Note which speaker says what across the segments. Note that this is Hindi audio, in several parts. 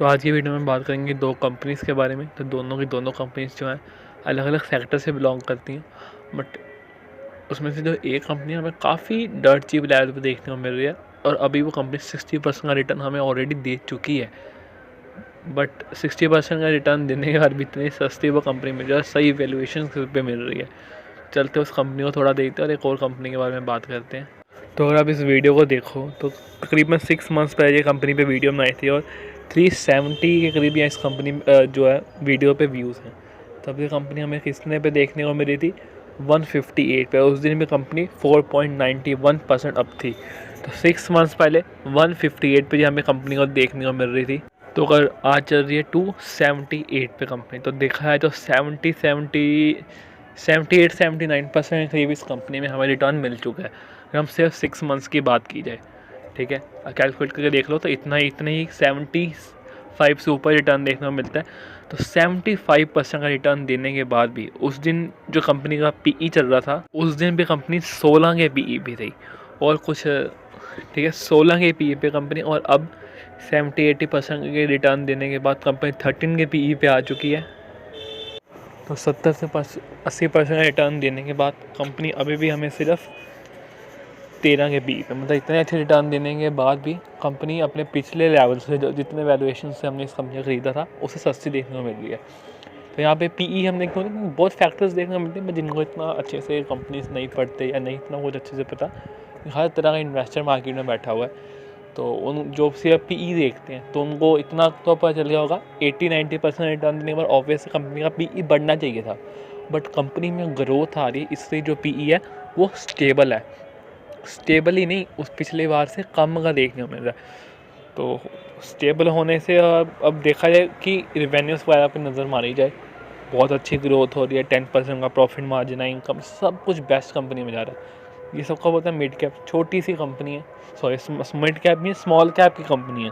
Speaker 1: तो आज की वीडियो में बात करेंगे दो कंपनीज़ के बारे में। तो दोनों कंपनीज़ जो हैं अलग अलग सेक्टर से बिलोंग करती हैं, बट उसमें से जो एक कंपनी हमें काफ़ी डर्ट चीप लेवल पे देखने को मिल रही है और अभी वो कंपनी 60% का रिटर्न हमें ऑलरेडी दे चुकी है। बट 60% का रिटर्न देने के बाद भी इतनी सस्ती वो कंपनी मिल रही है, सही वैल्यूएशन पे मिल रही है। चलते उस कंपनी को थोड़ा देखते हैं और एक और कंपनी के बारे में बात करते हैं। तो अगर आप इस वीडियो को देखो तो तकरीबन 6 मंथ्स पहले ये कंपनी पे वीडियो बनाई थी और 370 के करीब या इस कंपनी जो है वीडियो पे व्यूज़ हैं। तब ये कंपनी हमें किसने पे देखने को मिली थी 158 पे। उस दिन भी कंपनी 4.91% अप थी। तो 6 मंथ्स पहले 158 पे हमें कंपनी को देखने को मिल रही थी। तो अगर आज चल रही है 278 पे कंपनी, तो देखा है तो 78-79% करीब इस कंपनी में हमें रिटर्न मिल चुका है। अगर हम सिर्फ 6 मंथ्स की बात की जाए, ठीक है, कैलकुलेट करके देख लो तो इतना ही 75 से ऊपर रिटर्न देखने को मिलता है। तो 75% का रिटर्न देने के बाद भी उस दिन जो कंपनी का पीई चल रहा था, उस दिन भी कंपनी 16 के पीई भी थी और कुछ, ठीक है, 16 के पीई पे कंपनी, और अब 70-80% के रिटर्न देने के बाद कंपनी 13 के पीई पे आ चुकी है। तो 70 से 80% रिटर्न देने के बाद कंपनी अभी भी हमें सिर्फ 13 के पीई पे, मतलब इतने अच्छे रिटर्न देने के बाद भी कंपनी अपने पिछले लेवल से, जो जितने वैल्यूएशन से हमने इस कंपनी को ख़रीदा था, उससे सस्ती देखने को मिल रही है। तो यहाँ पे पीई हम देखते हैं बहुत फैक्टर्स देखने को मिलते हैं, जिनको इतना अच्छे से कंपनीज नहीं पढ़ते या नहीं इतना कुछ अच्छे से पता। हर तरह का इन्वेस्टर मार्केट में बैठा हुआ है, तो उन जो सिर्फ पीई देखते हैं तो उनको इतना तो पता चल गया होगा 80-90% रिटर्न देने के बाद ऑब्वियस कंपनी का पीई बढ़ना चाहिए था। बट कंपनी में ग्रोथ आ रही है, इसलिए जो पीई है वो स्टेबल है। स्टेबल ही नहीं, उस पिछले बार से कम का देखने को मिल रहा है। तो स्टेबल होने से अब देखा जाए कि रिवेन्यूज़ वगैरह पे नज़र मारी जाए, बहुत अच्छी ग्रोथ हो रही है, 10% का प्रॉफिट मार्जिन है, इनकम सब कुछ बेस्ट कंपनी में जा रहा है। ये सबका बोलता है मिड कैप, छोटी सी कंपनी है, सॉरी मिड कैप नहीं, स्मॉल कैप की कंपनी है,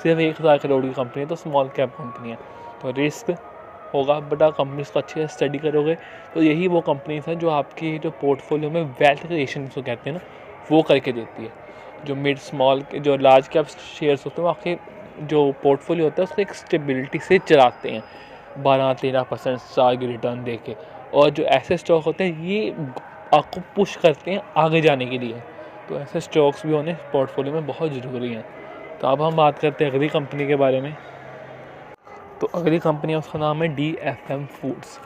Speaker 1: सिर्फ 1000 करोड़ की कंपनी है, तो स्मॉल कैप कंपनी है। तो रिस्क होगा, बट आप कंपनीज को अच्छे से स्टडी करोगे तो यही वो कंपनीज हैं जो आपकी जो पोर्टफोलियो में वेल्थ क्रिएशन को कहते हैं ना, वो करके देती है। जो मिड स्मॉल जो लार्ज कैप शेयर्स होते हैं वो आपके जो पोर्टफोलियो होता है उसको एक स्टेबिलिटी से चलाते हैं, 12-13% साल की रिटर्न दे के। और जो ऐसे स्टॉक होते हैं ये आपको पुश करते हैं आगे जाने के लिए, तो ऐसे स्टॉक्स भी होने पोर्टफोलियो में बहुत ज़रूरी हैं। तो अब हम बात करते हैं अगली कंपनी के बारे में। तो अगली कंपनी है, उसका नाम है DFM फूड्स।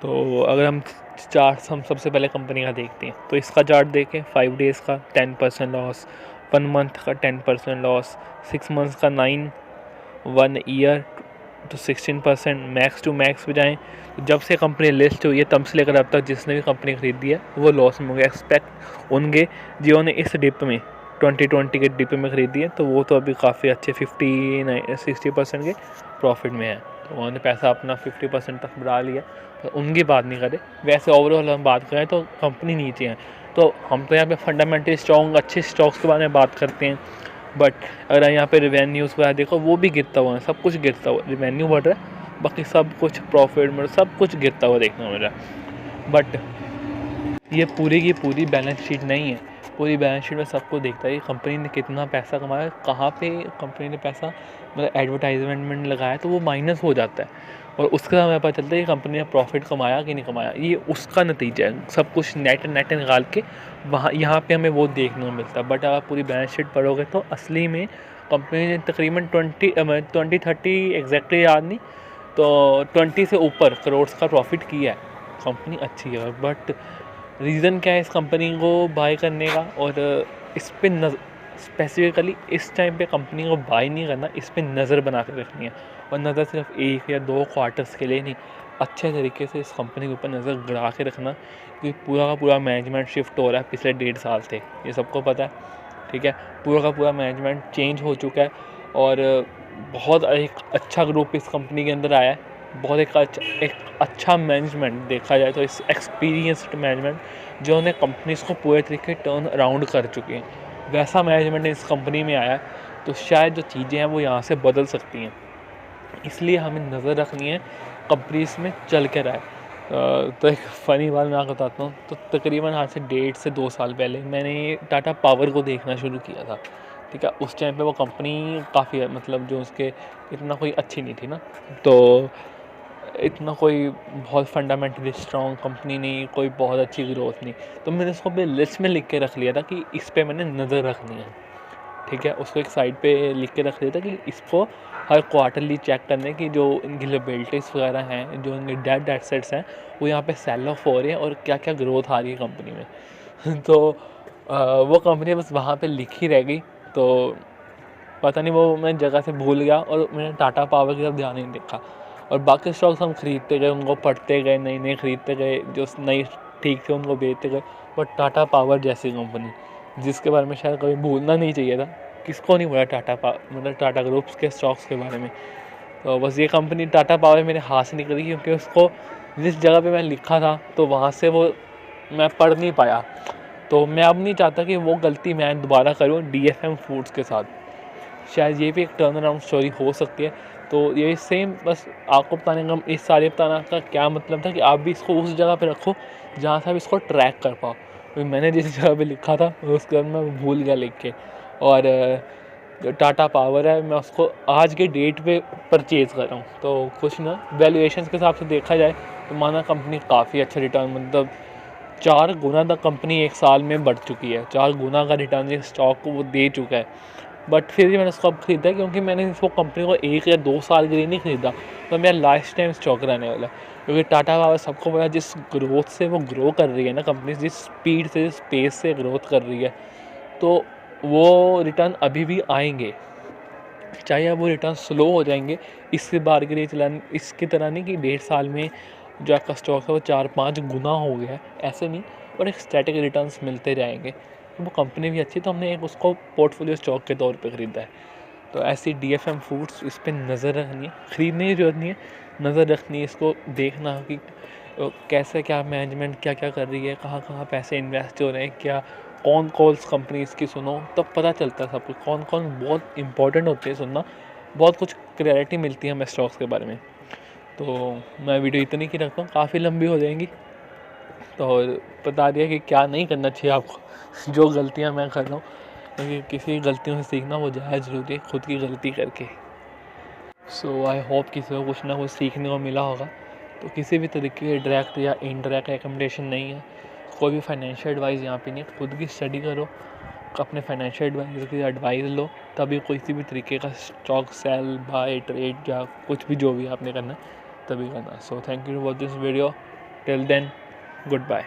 Speaker 1: तो अगर हम चार्ट हम सबसे पहले कंपनी का देखते हैं, तो इसका चार्ट देखें, 5 डेज़ का 10% लॉस, 1 मंथ का 10% लॉस, 6 मंथ्स का 9, 1 ईयर तो 16%। मैक्स टू मैक्स पे जाएँ तो जब से कंपनी लिस्ट हुई है तब से लेकर अब तक जिसने भी कंपनी खरीदी है वो लॉस में होंगे। एक्सपेक्ट होंगे जिन्होंने इस डिप में 2020 के डिप में खरीदी है, तो वो तो अभी काफ़ी अच्छे 60% के प्रॉफिट में है, तो उन्होंने पैसा अपना 50% तक बढ़ा लिया। तो उनकी बात नहीं करें, वैसे ओवरऑल हम बात करें तो कंपनी नीचे है। तो हम तो यहाँ पे फंडामेंटली स्ट्रॉन्ग अच्छे स्टॉक्स के बारे में बात करते हैं, बट अगर यहाँ पे रिवेन्यूज़ वगैरह देखो वो भी गिरता हुआ है, सब कुछ गिरता हुआ, रिवेन्यू बढ़ रहा है, बाकी सब कुछ प्रॉफिट में सब कुछ गिरता हुआ देखने को मिल रहा है। बट ये पूरी की पूरी बैलेंस शीट नहीं है, पूरी बैलेंस शीट में सबको देखता है कि कंपनी ने कितना पैसा कमाया, कहाँ पे कंपनी ने पैसा मतलब एडवर्टाइजमेंट में लगाया, तो वो माइनस हो जाता है और उसका हमें पता चलता है कि कंपनी ने प्रॉफिट कमाया कि नहीं कमाया। ये उसका नतीजा है, सब कुछ नेट निकाल के वहाँ यहाँ पे हमें वो देखने को मिलता है। बट अगर आप पूरी बैलेंस शीट पढ़ोगे तो असली में कंपनी ने तकरीबन 20-30 एग्जैक्टली याद नहीं, तो 20 से ऊपर करोड़ का प्रॉफिट किया है। कंपनी अच्छी है, बट रीज़न क्या है इस कंपनी को बाय करने का, और इस पे स्पेसिफिकली इस टाइम पे कंपनी को बाय नहीं करना, इस पे नज़र बना के रखनी है। और नज़र सिर्फ 1 या 2 क्वार्टर्स के लिए नहीं, अच्छे तरीके से इस कंपनी के ऊपर नज़र गड़ा के रखना, क्योंकि पूरा का पूरा मैनेजमेंट शिफ्ट हो रहा है पिछले 1.5 साल से, ये सबको पता है, ठीक है। पूरा का पूरा मैनेजमेंट चेंज हो चुका है और बहुत एक अच्छा ग्रुप इस कंपनी के अंदर आया है, बहुत एक अच्छा मैनेजमेंट देखा जाए तो इस एक्सपीरियंस्ड मैनेजमेंट जो उन्हें कंपनीज़ को पूरे तरीके टर्न अराउंड कर चुके हैं, वैसा मैनेजमेंट इस कंपनी में आया है। तो शायद जो चीज़ें हैं वो यहाँ से बदल सकती हैं, इसलिए हमें नज़र रखनी है कंपनीज़ में चल के रहा है। तो एक फ़नी बात मैं आपको बताता हूँ। तो तकरीबन आज से 1.5 से 2 साल पहले मैंने टाटा पावर को देखना शुरू किया था, ठीक है। उस टाइम पे वो कंपनी काफ़ी मतलब जो उसके इतना कोई अच्छी नहीं थी ना, तो इतना कोई बहुत फंडामेंटली स्ट्रॉन्ग कंपनी नहीं, कोई बहुत अच्छी ग्रोथ नहीं। तो मैंने उसको अपने लिस्ट में लिख के रख लिया था कि इस पे मैंने नज़र रखनी है, ठीक है। उसको एक साइड पे लिख के रख लिया था कि इसको हर क्वार्टरली चेक करने की जो इनकी लिबिलिटीज़ वगैरह हैं, जो इनके डेट एसेट्स हैं, वो यहाँ पे सेल ऑफ हो रहे हैं और क्या क्या ग्रोथ आ रही है कंपनी में। तो वो कंपनी बस वहाँ पे लिखी रह गई। तो पता नहीं वो मैं जगह से भूल गया और मैंने टाटा पावर की तरफ ध्यान नहीं देखा। और बाकी स्टॉक्स हम खरीदते गए, उनको पढ़ते गए, नई नई खरीदते गए, जो नई ठीक थे उनको बेचते गए। बट टाटा पावर जैसी कंपनी जिसके बारे में शायद कभी भूलना नहीं चाहिए था, किसको नहीं बोला मतलब टाटा ग्रुप्स के स्टॉक्स के बारे में। तो बस ये कंपनी टाटा पावर मेरे हाथ से निकली क्योंकि उसको जिस जगह पे मैं लिखा था तो वहाँ से वो मैं पढ़ नहीं पाया। तो मैं अब नहीं चाहता कि वो गलती मैं दोबारा करूँ DFM फूड्स के साथ। शायद ये भी एक टर्न अराउंड स्टोरी हो सकती है। तो ये सेम बस आपको बताने का, इस सारे बताना का क्या मतलब था कि आप भी इसको उस जगह पे रखो जहाँ से आप इसको ट्रैक कर पाओ। तो मैंने जिस जगह पे लिखा था उसके बाद मैं भूल गया लिख के। और जो टाटा पावर है मैं उसको आज के डेट पे परचेज़ कर रहा हूँ। तो कुछ ना वैल्यूएशंस के हिसाब से देखा जाए तो माना कंपनी काफ़ी अच्छा रिटर्न, मतलब 4 गुना तक कंपनी 1 साल में बढ़ चुकी है, 4 गुना का रिटर्न इस स्टॉक को वो दे चुका है। बट फिर भी मैंने उसको अब ख़रीदा क्योंकि मैंने इसको कंपनी को 1 या 2 साल के लिए नहीं ख़रीदा, तो मेरा लाइफ टाइम स्टॉक रहने वाला है। क्योंकि टाटा पावर सबको पता है जिस ग्रोथ से वो ग्रो कर रही है ना कंपनी, जिस स्पीड से जिस पेस से ग्रोथ कर रही है, तो वो रिटर्न अभी भी आएंगे। चाहे अब वो रिटर्न स्लो हो जाएंगे, इसके बार के लिए चलाने इसकी तरह नहीं कि 1.5 साल में जो आपका स्टॉक है वो 4-5 गुना हो गया है, ऐसे नहीं। और एक स्टैटिक रिटर्न्स मिलते जाएंगे। तो वो कंपनी भी अच्छी, तो हमने एक उसको पोर्टफोलियो स्टॉक के तौर पे ख़रीदा है। तो ऐसी DFM फूड्स, इस पे नज़र रखनी है, ख़रीदने की ज़रूरत नहीं है, नज़र रखनी है, इसको देखना कि कैसे क्या मैनेजमेंट क्या क्या कर रही है, कहाँ कहाँ पैसे इन्वेस्ट हो रहे हैं, क्या कौन कौन कंपनीज़ की सुनो, तब पता चलता है सब कुछ, कौन कौन बहुत इंपॉर्टेंट होते हैं सुनना, बहुत कुछ क्लैरिटी मिलती है हमें स्टॉक्स के बारे में। तो मैं वीडियो इतनी की रखता हूँ, काफ़ी लंबी हो जाएंगी। तो बता दिया कि क्या नहीं करना चाहिए आपको, जो गलतियाँ मैं कर रहा हूँ, क्योंकि किसी गलतियों से सीखना वो ज़्यादा ज़रूरी है खुद की गलती करके। सो आई होप किसी को कुछ ना कुछ सीखने को मिला होगा। तो किसी भी तरीके की डायरेक्ट या इनडायरेक्ट रिकमेंडेशन नहीं है, कोई भी फाइनेंशियल एडवाइस यहाँ पे नहीं है। खुद की स्टडी करो, अपने फाइनेंशियल एडवाइज़र की एडवाइस लो, तभी किसी भी तरीके का स्टॉक सेल बाय ट्रेड या कुछ भी जो भी आपने करना है तभी करना। So thank you for this video, till then good bye.